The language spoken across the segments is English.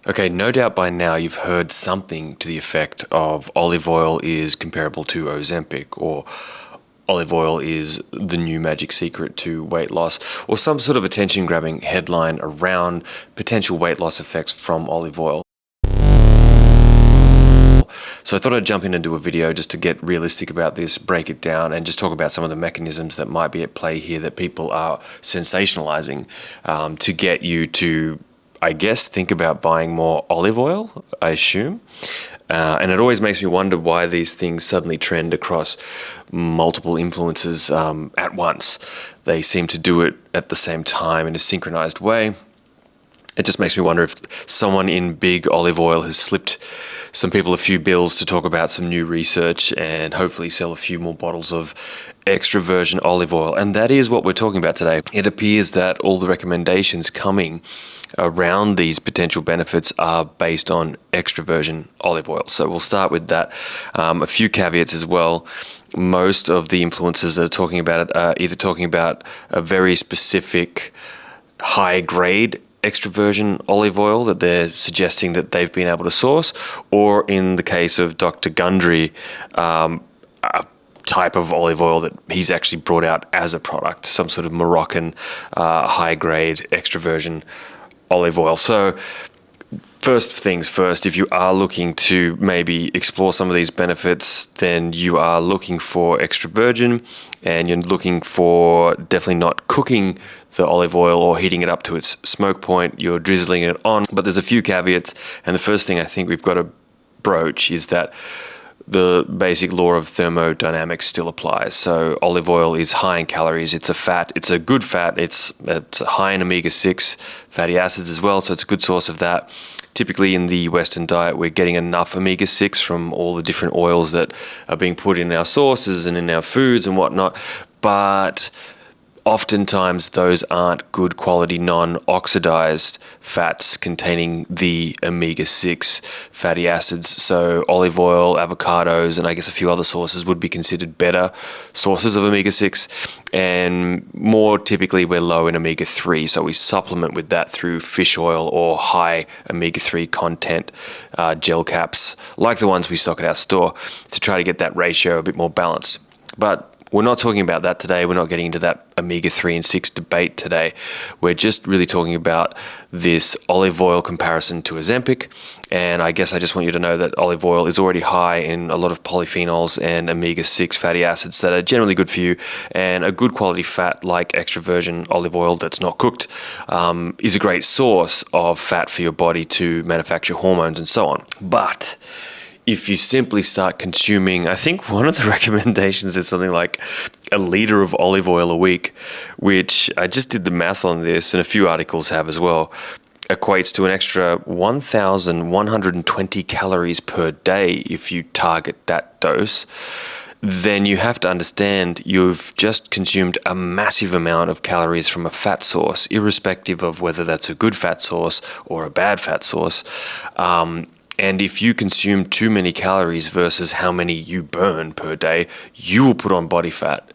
Okay, no doubt by now you've heard something to the effect of olive oil is comparable to Ozempic, or olive oil is the new magic secret to weight loss, or some sort of attention-grabbing headline around potential weight loss effects from olive oil. So I thought I'd jump in and do a video just to get realistic about this, break it down, and just talk about some of the mechanisms that might be at play here that people are sensationalizing to get you to, I guess, think about buying more olive oil, I assume. And it always makes me wonder why these things suddenly trend across multiple influencers at once. They seem to do it at the same time in a synchronized way. It just makes me wonder if someone in big olive oil has slipped some people a few bills to talk about some new research and hopefully sell a few more bottles of extra virgin olive oil. And that is what we're talking about today. It appears that all the recommendations coming around these potential benefits are based on extra virgin olive oil. So we'll start with that. A few caveats as well. Most of the influencers that are talking about it are either talking about a very specific high grade extra virgin olive oil that they're suggesting that they've been able to source, or in the case of Dr. Gundry, a type of olive oil that he's actually brought out as a product, some sort of Moroccan high grade extra virgin olive oil. So first things first, if you are looking to maybe explore some of these benefits, then you are looking for extra virgin, and you're looking for definitely not cooking the olive oil or heating it up to its smoke point. You're drizzling it on. But there's a few caveats, and the first thing I think we've got to broach is that the basic law of thermodynamics still applies. So olive oil is high in calories. It's a fat. It's a good fat. It's high in omega-6 fatty acids as well, so it's a good source of that. Typically in the Western diet, we're getting enough omega-6 from all the different oils that are being put in our sauces and in our foods and whatnot. But oftentimes those aren't good quality non-oxidized fats containing the omega-6 fatty acids. So olive oil, avocados, and I guess a few other sources would be considered better sources of omega-6. And more typically we're low in omega-3. So we supplement with that through fish oil or high omega-3 content gel caps, like the ones we stock at our store, to try to get that ratio a bit more balanced. But we're not talking about that today. We're not getting into that omega-3 and 6 debate today. We're just really talking about this olive oil comparison to Ozempic. And I guess I just want you to know that olive oil is already high in a lot of polyphenols and omega-6 fatty acids that are generally good for you. And a good quality fat like extra virgin olive oil that's not cooked is a great source of fat for your body to manufacture hormones and so on. But if you simply start consuming, I think one of the recommendations is something like a liter of olive oil a week, which I just did the math on this, and a few articles have as well, equates to an extra 1,120 calories per day if you target that dose. Then you have to understand you've just consumed a massive amount of calories from a fat source, irrespective of whether that's a good fat source or a bad fat source. And if you consume too many calories versus how many you burn per day, you will put on body fat,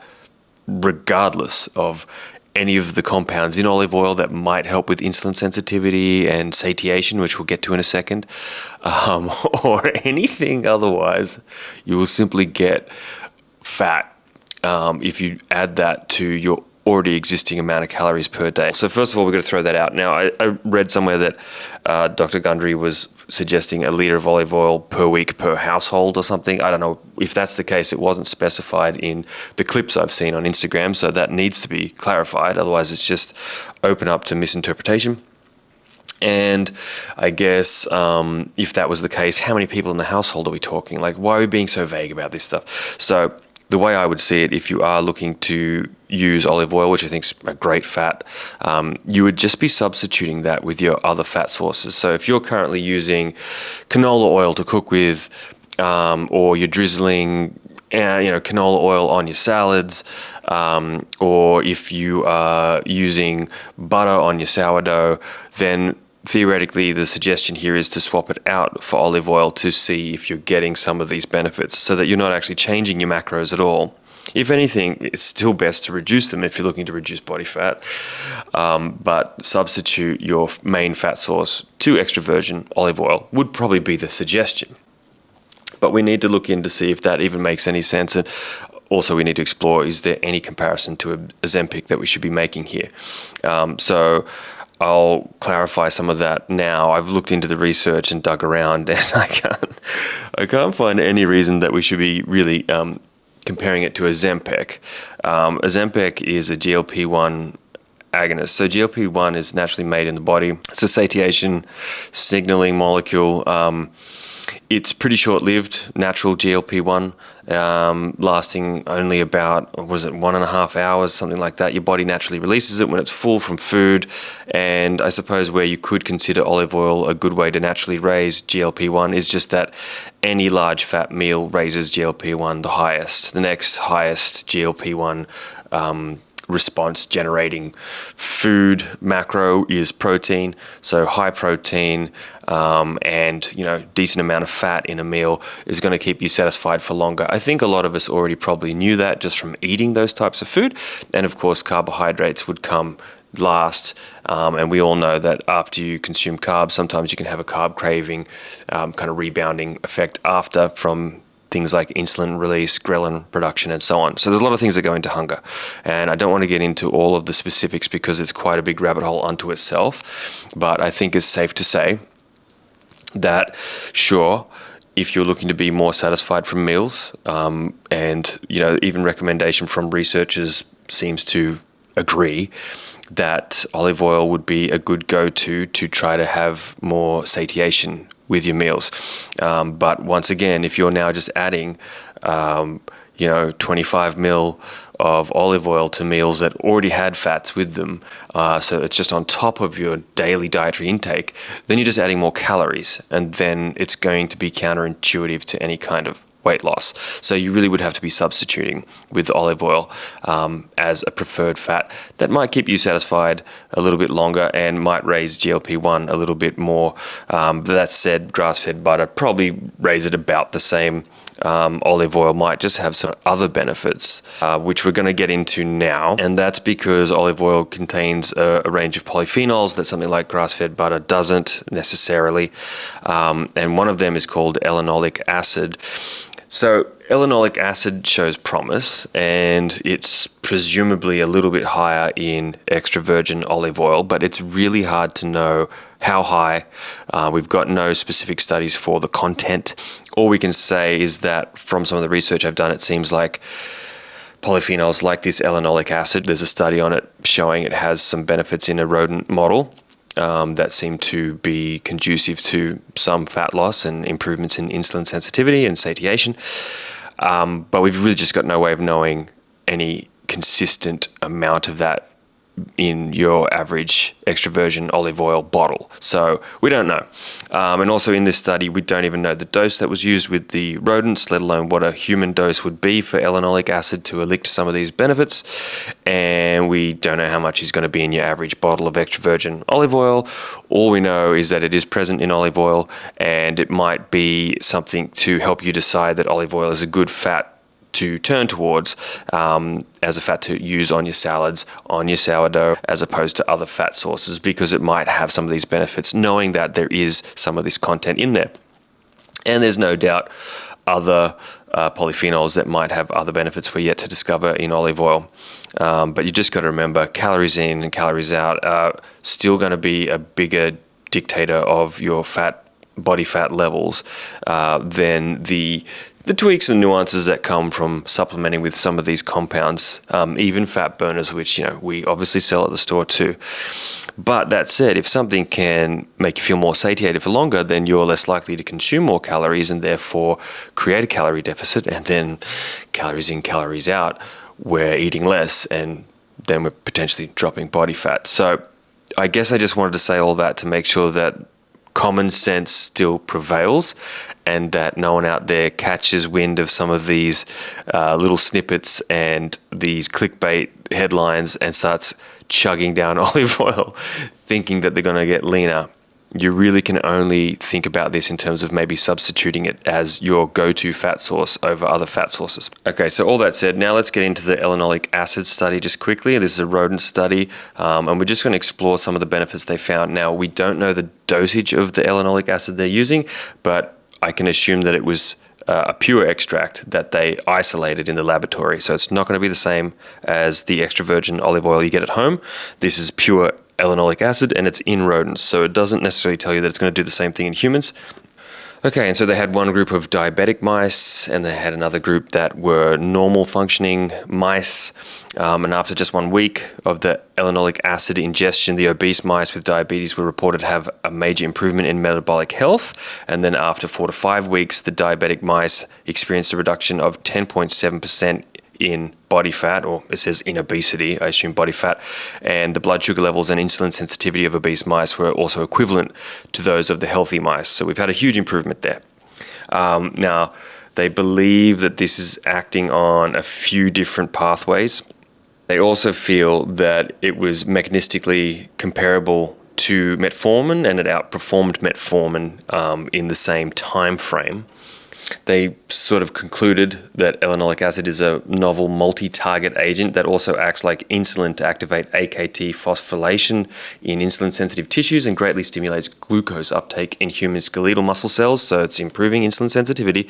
regardless of any of the compounds in olive oil that might help with insulin sensitivity and satiation, which we'll get to in a second, or anything otherwise. You will simply get fat if you add that to your already existing amount of calories per day. So first of all, we've got to throw that out. Now, I read somewhere that Dr. Gundry was suggesting a liter of olive oil per week per household or something. I don't know if that's the case. It wasn't specified in the clips I've seen on Instagram, so that needs to be clarified. Otherwise, it's just open up to misinterpretation. And I guess if that was the case, how many people in the household are we talking? Like, why are we being so vague about this stuff? So the way I would see it, if you are looking to use olive oil, which I think is a great fat, you would just be substituting that with your other fat sources. So if you're currently using canola oil to cook with, or you're drizzling canola oil on your salads, or if you are using butter on your sourdough, then theoretically, the suggestion here is to swap it out for olive oil to see if you're getting some of these benefits so that you're not actually changing your macros at all. If anything, it's still best to reduce them if you're looking to reduce body fat, but substitute your main fat source to extra virgin olive oil would probably be the suggestion. But we need to look in to see if that even makes any sense. And also we need to explore, is there any comparison to Ozempic that we should be making here? So I'll clarify some of that now. I've looked into the research and dug around, and I can't find any reason that we should be really comparing it to Ozempic. Ozempic is a GLP-1 agonist. So GLP-1 is naturally made in the body. It's a satiation signaling molecule. It's pretty short-lived, natural GLP-1, lasting only about, 1.5 hours, something like that. Your body naturally releases it when it's full from food. And I suppose where you could consider olive oil a good way to naturally raise GLP-1 is just that any large fat meal raises GLP-1 the highest. The next highest GLP-1 response generating food macro is protein. So high protein and decent amount of fat in a meal is going to keep you satisfied for longer. I think a lot of us already probably knew that just from eating those types of food. And of course, carbohydrates would come last, and we all know that after you consume carbs, sometimes you can have a carb craving, kind of rebounding effect after from things like insulin release, ghrelin production, and so on. So there's a lot of things that go into hunger. And I don't want to get into all of the specifics because it's quite a big rabbit hole unto itself. But I think it's safe to say that, sure, if you're looking to be more satisfied from meals, and even recommendation from researchers seems to agree that olive oil would be a good go-to to try to have more satiation with your meals. But once again, if you're now just adding 25 mil of olive oil to meals that already had fats with them, so it's just on top of your daily dietary intake, then you're just adding more calories, and then it's going to be counterintuitive to any kind of weight loss. So you really would have to be substituting with olive oil as a preferred fat that might keep you satisfied a little bit longer and might raise GLP-1 a little bit more. But that said, grass-fed butter probably raise it about the same. Olive oil might just have some other benefits, which we're going to get into now. And that's because olive oil contains a range of polyphenols that something like grass-fed butter doesn't necessarily. And one of them is called elenolic acid. So elenolic acid shows promise, and it's presumably a little bit higher in extra virgin olive oil, but it's really hard to know how high. We've got no specific studies for the content. All we can say is that from some of the research I've done, it seems like polyphenols like this elenolic acid, there's a study on it showing it has some benefits in a rodent model that seem to be conducive to some fat loss and improvements in insulin sensitivity and satiation. But we've really just got no way of knowing any consistent amount of that in your average extra virgin olive oil bottle. So we don't know. And also in this study, we don't even know the dose that was used with the rodents, let alone what a human dose would be for elenolic acid to elect some of these benefits. And we don't know how much is going to be in your average bottle of extra virgin olive oil. All we know is that it is present in olive oil, and it might be something to help you decide that olive oil is a good fat to turn towards as a fat to use on your salads, on your sourdough, as opposed to other fat sources, because it might have some of these benefits, knowing that there is some of this content in there. And there's no doubt other polyphenols that might have other benefits we're yet to discover in olive oil. But you just got to remember, calories in and calories out are still going to be a bigger dictator of your body fat levels than the tweaks and nuances that come from supplementing with some of these compounds, even fat burners, which we obviously sell at the store too. But that said, if something can make you feel more satiated for longer, then you're less likely to consume more calories and therefore create a calorie deficit, and then calories in, calories out, we're eating less, and then we're potentially dropping body fat. So I guess I just wanted to say all that to make sure that common sense still prevails, and that no one out there catches wind of some of these little snippets and these clickbait headlines and starts chugging down olive oil thinking that they're going to get leaner. you really can only think about this in terms of maybe substituting it as your go-to fat source over other fat sources. Okay, so all that said, now let's get into the elenolic acid study just quickly. This is a rodent study, and we're just going to explore some of the benefits they found. Now, we don't know the dosage of the elenolic acid they're using, but I can assume that it was a pure extract that they isolated in the laboratory. So it's not going to be the same as the extra virgin olive oil you get at home. This is pure elenolic acid, and it's in rodents, so it doesn't necessarily tell you that it's going to do the same thing in humans. Okay, and so they had one group of diabetic mice, and they had another group that were normal functioning mice, and after just 1 week of the elenolic acid ingestion, the obese mice with diabetes were reported to have a major improvement in metabolic health, and then after 4 to 5 weeks, the diabetic mice experienced a reduction of 10.7% in body fat, or it says in obesity, I assume body fat, and the blood sugar levels and insulin sensitivity of obese mice were also equivalent to those of the healthy mice. So we've had a huge improvement there. Now, they believe that this is acting on a few different pathways. They also feel that it was mechanistically comparable to metformin, and it outperformed metformin in the same time frame. They sort of concluded that elenolic acid is a novel multi-target agent that also acts like insulin to activate AKT phosphorylation in insulin-sensitive tissues and greatly stimulates glucose uptake in human skeletal muscle cells, so it's improving insulin sensitivity.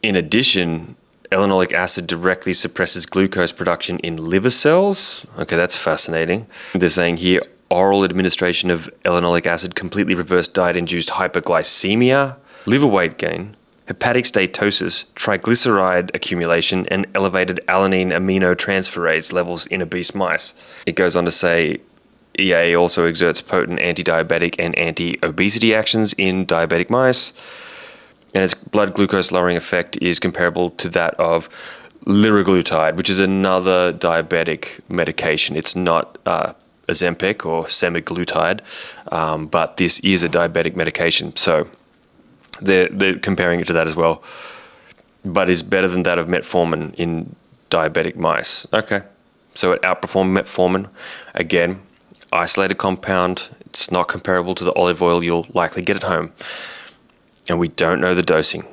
In addition, elenolic acid directly suppresses glucose production in liver cells. Okay, that's fascinating. They're saying here, oral administration of elenolic acid completely reversed diet-induced hyperglycemia, liver weight gain, hepatic steatosis, triglyceride accumulation, and elevated alanine aminotransferase levels in obese mice. It goes on to say EA also exerts potent anti-diabetic and anti-obesity actions in diabetic mice, and its blood glucose lowering effect is comparable to that of liraglutide, which is another diabetic medication. It's not Ozempic or semaglutide, but this is a diabetic medication. So they're comparing it to that as well, but is better than that of metformin in diabetic mice. Okay, so it outperformed metformin. Again, isolated compound. It's not comparable to the olive oil you'll likely get at home, and we don't know the dosing.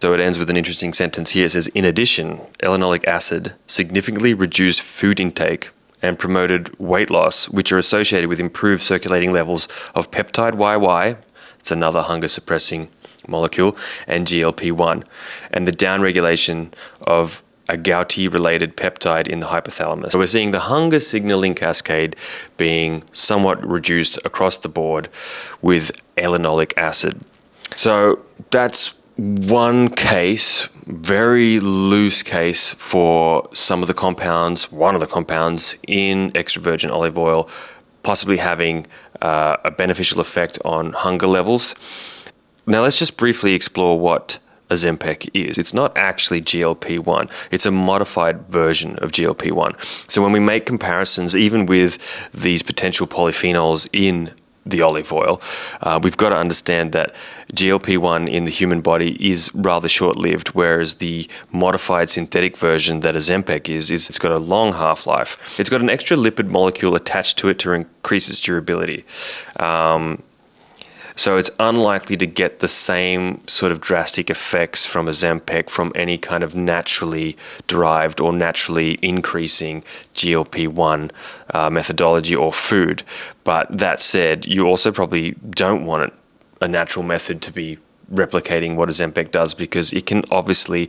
So it ends with an interesting sentence here. It says, in addition, elenolic acid significantly reduced food intake and promoted weight loss, which are associated with improved circulating levels of peptide YY. It's another hunger suppressing molecule, and GLP-1, and the downregulation of a gouty-related peptide in the hypothalamus. So we're seeing the hunger signaling cascade being somewhat reduced across the board with elenolic acid. So that's one case, very loose case for some of the compounds, one of the compounds in extra virgin olive oil, possibly having a beneficial effect on hunger levels. Now let's just briefly explore what Ozempic is. It's not actually GLP-1. It's a modified version of GLP-1. So when we make comparisons, even with these potential polyphenols in the olive oil, we've got to understand that GLP-1 in the human body is rather short-lived, whereas the modified synthetic version that Ozempic is it's got a long half-life. It's got an extra lipid molecule attached to it to increase its durability. So it's unlikely to get the same sort of drastic effects from Ozempic from any kind of naturally derived or naturally increasing GLP-1 methodology or food. But that said, you also probably don't want a natural method to be replicating what Ozempic does, because it can obviously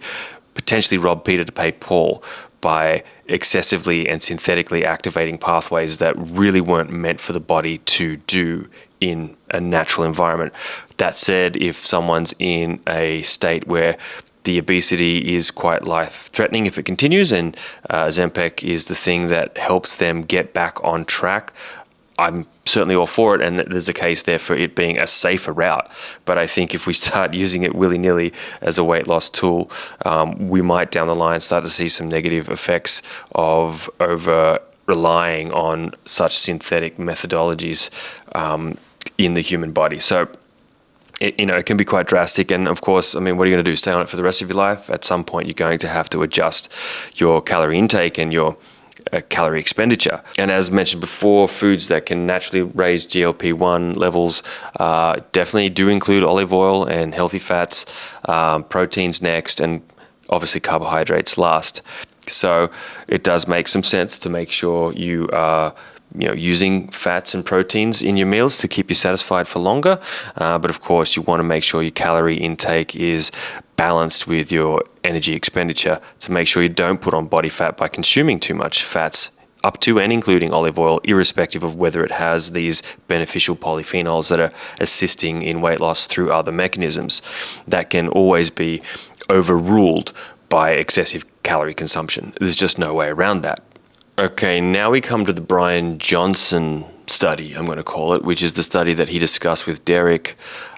potentially rob Peter to pay Paul by excessively and synthetically activating pathways that really weren't meant for the body to do in a natural environment. That said, if someone's in a state where the obesity is quite life-threatening if it continues, and Ozempic is the thing that helps them get back on track, I'm certainly all for it, and there's a case there for it being a safer route. But I think if we start using it willy-nilly as a weight loss tool, we might down the line start to see some negative effects of over-relying on such synthetic methodologies in the human body. So it can be quite drastic. And of course, I mean, what are you going to do? Stay on it for the rest of your life? At some point, you're going to have to adjust your calorie intake and your calorie expenditure. And as mentioned before, foods that can naturally raise GLP-1 levels definitely do include olive oil and healthy fats, proteins next, and obviously carbohydrates last. So it does make some sense to make sure you are using fats and proteins in your meals to keep you satisfied for longer. But of course, you want to make sure your calorie intake is balanced with your energy expenditure to make sure you don't put on body fat by consuming too much fats, up to and including olive oil, irrespective of whether it has these beneficial polyphenols that are assisting in weight loss through other mechanisms. That can always be overruled by excessive calorie consumption. There's just no way around that. Okay, now we come to the Brian Johnson study, I'm going to call it, which is the study that he discussed with Derek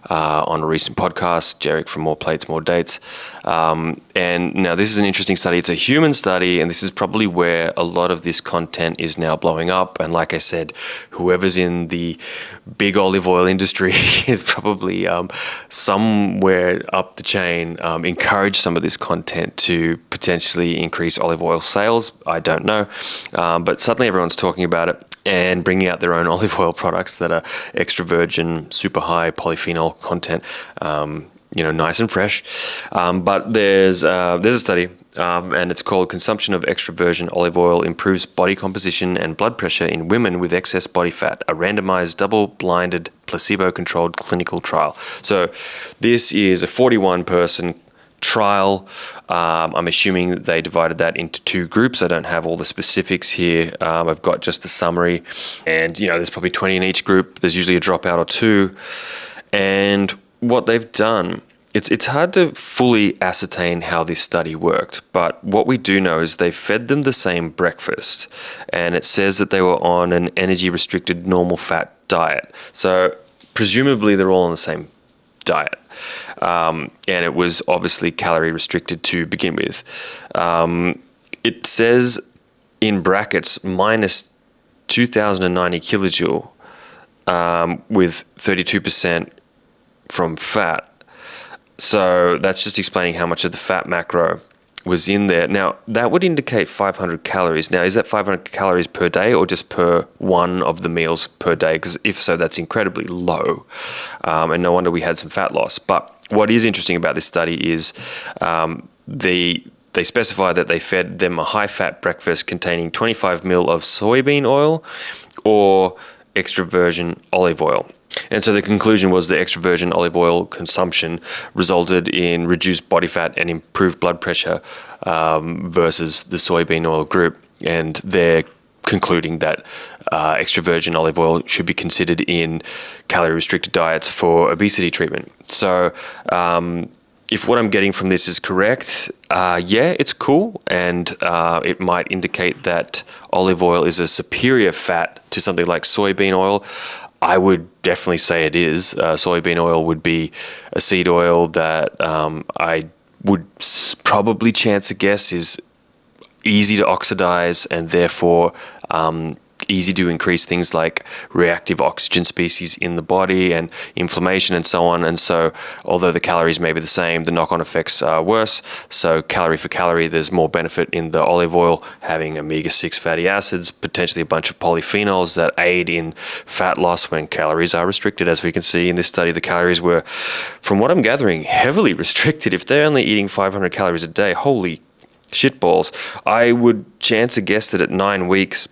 on a recent podcast, Derek from More Plates, More Dates. And now this is an interesting study. It's a human study, and this is probably where a lot of this content is now blowing up. And like I said, whoever's in the big olive oil industry is probably somewhere up the chain encourage some of this content to potentially increase olive oil sales. I don't know. But suddenly everyone's talking about it and bringing out their own olive oil products that are extra virgin, super high polyphenol content, nice and fresh. But there's a study, and it's called Consumption of Extra Virgin Olive Oil Improves Body Composition and Blood Pressure in Women with Excess Body Fat, a randomized, double-blinded, placebo-controlled clinical trial. So this is a 41-person trial. I'm assuming they divided that into two groups. I don't have all the specifics here. I've got just the summary, and there's probably 20 in each group. There's usually a dropout or two. And what they've done, it's hard to fully ascertain how this study worked, but what we do know is they fed them the same breakfast, and it says that they were on an energy restricted normal fat diet. So presumably they're all on the same diet. And it was obviously calorie restricted to begin with. It says in brackets minus 2090 kilojoule with 32% from fat. So that's just explaining how much of the fat macro was in there. Now, that would indicate 500 calories. Now, is that 500 calories per day or just per one of the meals per day? Because if so, that's incredibly low. And no wonder we had some fat loss. But what is interesting about this study is they specify that they fed them a high-fat breakfast containing 25 ml of soybean oil or extra virgin olive oil. And so the conclusion was the extra virgin olive oil consumption resulted in reduced body fat and improved blood pressure versus the soybean oil group. And they're concluding that extra virgin olive oil should be considered in calorie restricted diets for obesity treatment. So if what I'm getting from this is correct, it's cool. And it might indicate that olive oil is a superior fat to something like soybean oil. I would definitely say it is. Soybean oil would be a seed oil that I would probably chance a guess is easy to oxidize and therefore easy to increase things like reactive oxygen species in the body and inflammation and so on. And so although the calories may be the same, the knock-on effects are worse. So calorie for calorie, there's more benefit in the olive oil having omega-6 fatty acids, potentially a bunch of polyphenols that aid in fat loss when calories are restricted. As we can see in this study, the calories were, from what I'm gathering, heavily restricted. If they're only eating 500 calories a day, holy shitballs. I would chance a guess that at 9 weeks,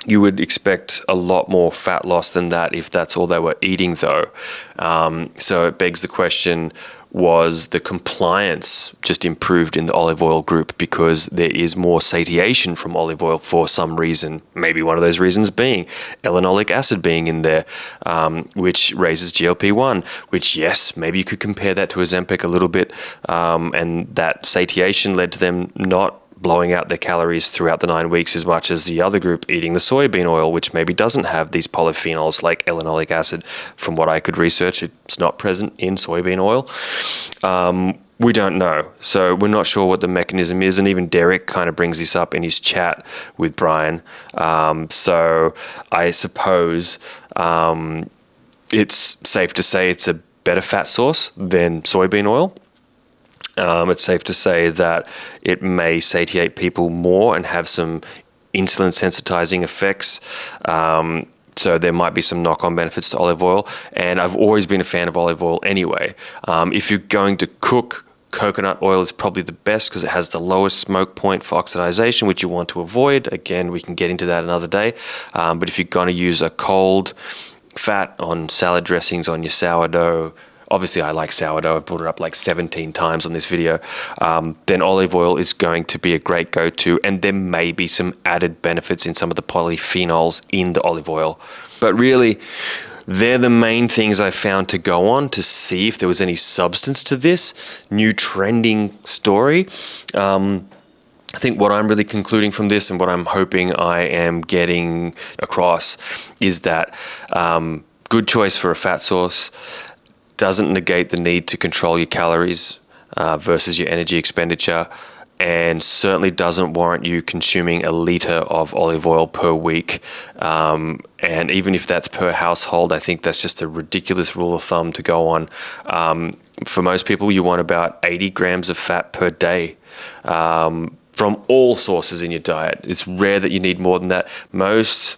you would expect a lot more fat loss than that if that's all they were eating, though. So it begs the question, was the compliance just improved in the olive oil group because there is more satiation from olive oil for some reason? Maybe one of those reasons being linoleic acid being in there, which raises GLP-1, which, yes, maybe you could compare that to Ozempic a little bit, and that satiation led to them not blowing out their calories throughout the 9 weeks as much as the other group eating the soybean oil, which maybe doesn't have these polyphenols like linoleic acid. From what I could research, it's not present in soybean oil. We don't know. So we're not sure what the mechanism is. And even Derek kind of brings this up in his chat with Brian. So I suppose it's safe to say it's a better fat source than soybean oil. It's safe to say that it may satiate people more and have some insulin sensitizing effects. So there might be some knock-on benefits to olive oil. And I've always been a fan of olive oil anyway. If you're going to cook, coconut oil is probably the best because it has the lowest smoke point for oxidization, which you want to avoid. Again, we can get into that another day. But if you're going to use a cold fat on salad dressings, on your sourdough, obviously I like sourdough, I've brought it up like 17 times on this video, then olive oil is going to be a great go-to, and there may be some added benefits in some of the polyphenols in the olive oil. But really, they're the main things I found to go on to see if there was any substance to this new trending story. I think what I'm really concluding from this, and what I'm hoping I am getting across, is that good choice for a fat source doesn't negate the need to control your calories versus your energy expenditure, and certainly doesn't warrant you consuming a litre of olive oil per week. And even if that's per household, I think that's just a ridiculous rule of thumb to go on. For most people, you want about 80 grams of fat per day from all sources in your diet. It's rare that you need more than that. Most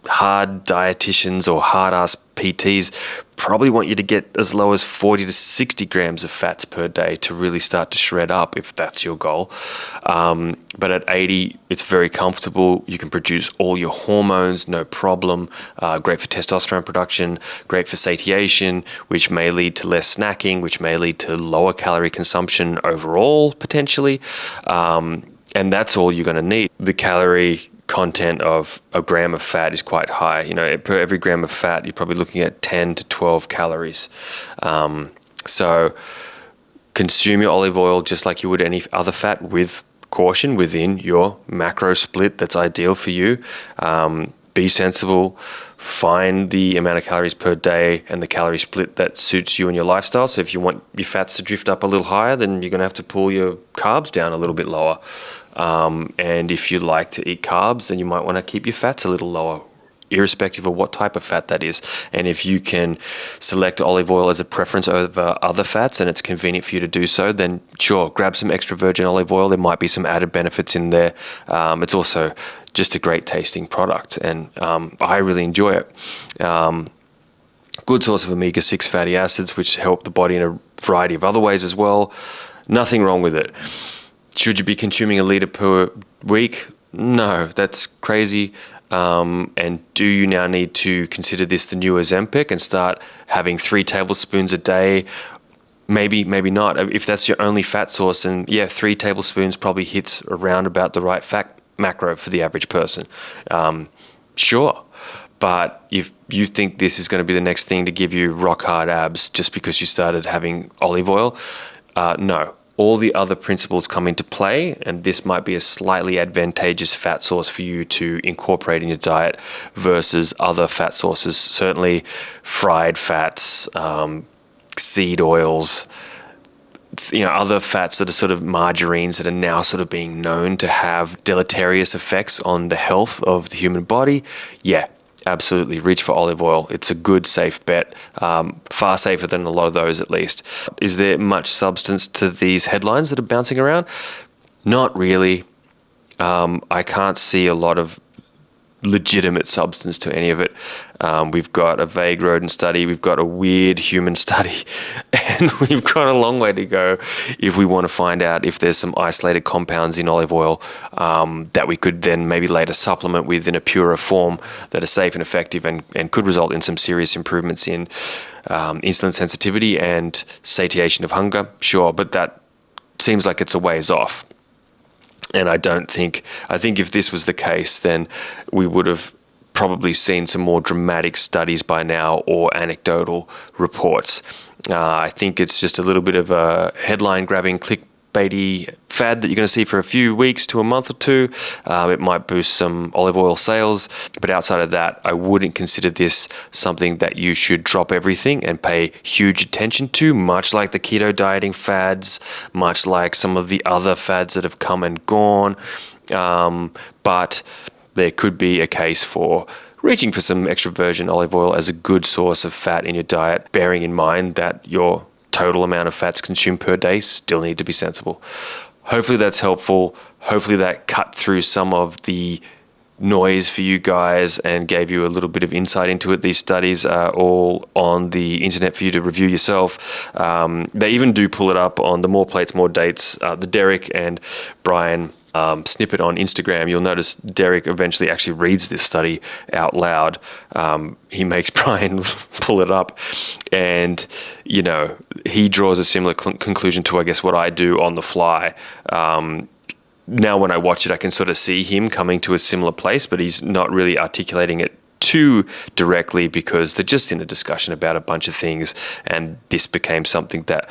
hard dietitians or hard-ass PTs probably want you to get as low as 40 to 60 grams of fats per day to really start to shred up, if that's your goal. But at 80, it's very comfortable. You can produce all your hormones, no problem. Great for testosterone production, great for satiation, which may lead to less snacking, which may lead to lower calorie consumption overall, potentially. And that's all you're going to need. The calorie content of a gram of fat is quite high. You know, per every gram of fat, you're probably looking at 10 to 12 calories. So consume your olive oil just like you would any other fat, with caution, within your macro split that's ideal for you. Be sensible, find the amount of calories per day and the calorie split that suits you and your lifestyle. So if you want your fats to drift up a little higher, then you're going to have to pull your carbs down a little bit lower. And if you like to eat carbs, then you might want to keep your fats a little lower, irrespective of what type of fat that is. And if you can select olive oil as a preference over other fats and it's convenient for you to do so, then sure, grab some extra virgin olive oil. There might be some added benefits in there. It's also just a great tasting product, and I really enjoy it. Good source of omega-6 fatty acids, which help the body in a variety of other ways as well. Nothing wrong with it. Should you be consuming a litre per week? No, that's crazy. And do you now need to consider this the new Ozempic and start having 3 tablespoons a day? Maybe, maybe not. If that's your only fat source, then yeah, 3 tablespoons probably hits around about the right fat macro for the average person. Sure. But if you think this is going to be the next thing to give you rock hard abs just because you started having olive oil, no. All the other principles come into play, and this might be a slightly advantageous fat source for you to incorporate in your diet versus other fat sources. Certainly fried fats, seed oils, other fats that are sort of margarines that are now sort of being known to have deleterious effects on the health of the human body. Yeah, absolutely. Reach for olive oil. It's a good, safe bet. Far safer than a lot of those, at least. Is there much substance to these headlines that are bouncing around? Not really. I can't see a lot of legitimate substance to any of it. We've got a vague rodent study, we've got a weird human study, and we've got a long way to go if we want to find out if there's some isolated compounds in olive oil that we could then maybe later supplement with in a purer form that are safe and effective and could result in some serious improvements in insulin sensitivity and satiation of hunger. Sure, but that seems like it's a ways off. And I think if this was the case, then we would have probably seen some more dramatic studies by now or anecdotal reports. I think it's just a little bit of a headline-grabbing, clickbaity fad that you're going to see for a few weeks to a month or two. It might boost some olive oil sales, but outside of that, I wouldn't consider this something that you should drop everything and pay huge attention to, much like the keto dieting fads, much like some of the other fads that have come and gone. But there could be a case for reaching for some extra virgin olive oil as a good source of fat in your diet, bearing in mind that your total amount of fats consumed per day still need to be sensible. Hopefully that's helpful. Hopefully that cut through some of the noise for you guys and gave you a little bit of insight into it. These studies are all on the internet for you to review yourself. They even do pull it up on the More Plates, More Dates, the Derek and Brian snippet on Instagram. You'll notice Derek eventually actually reads this study out loud. He makes Brian pull it up, and he draws a similar conclusion to, I guess, what I do on the fly. Now when I watch it, I can sort of see him coming to a similar place, but he's not really articulating it too directly because they're just in a discussion about a bunch of things, and this became something that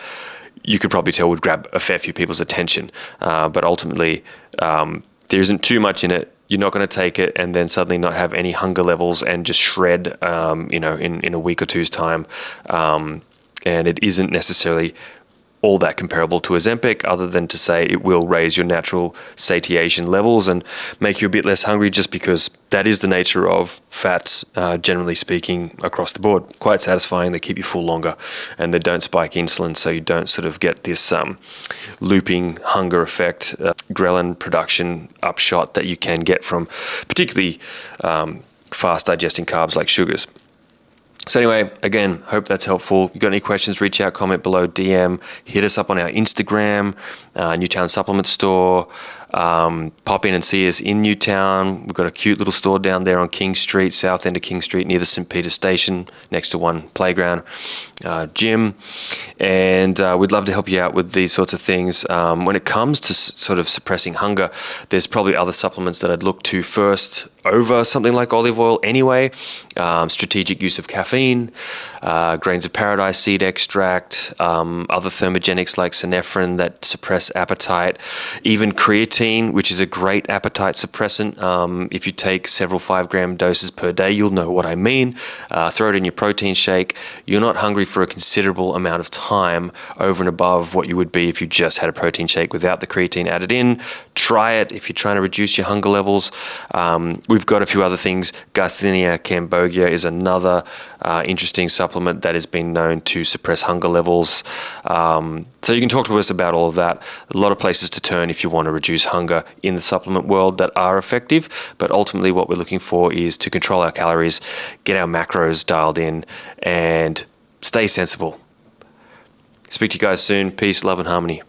you could probably tell would grab a fair few people's attention. But ultimately, there isn't too much in it. You're not going to take it and then suddenly not have any hunger levels and just shred, in a week or two's time. And it isn't necessarily all that comparable to Ozempic, other than to say it will raise your natural satiation levels and make you a bit less hungry, just because that is the nature of fats, generally speaking, across the board. Quite satisfying. They keep you full longer, and they don't spike insulin, so you don't sort of get this looping hunger effect, ghrelin production upshot that you can get from particularly fast digesting carbs like sugars. So anyway, again, hope that's helpful. If you got any questions, reach out, comment below, DM, hit us up on our Instagram, Newtown Supplement Store. Pop in and see us in Newtown. We've got a cute little store down there on King Street, south end of King Street, near the St. Peter Station, next to one playground, gym. And we'd love to help you out with these sorts of things. When it comes to sort of suppressing hunger, there's probably other supplements that I'd look to first over something like olive oil anyway. Strategic use of caffeine, grains of paradise seed extract, other thermogenics like synephrine that suppress appetite, even creatine, which is a great appetite suppressant. If you take several 5-gram doses per day, you'll know what I mean. Throw it in your protein shake. You're not hungry for a considerable amount of time over and above what you would be if you just had a protein shake without the creatine added in. Try it if you're trying to reduce your hunger levels. We've got a few other things. Garcinia cambogia is another interesting supplement that has been known to suppress hunger levels. So you can talk to us about all of that. A lot of places to turn if you want to reduce hunger in the supplement world that are effective, but ultimately what we're looking for is to control our calories, get our macros dialed in, and stay sensible. Speak to you guys soon. Peace, love, and harmony.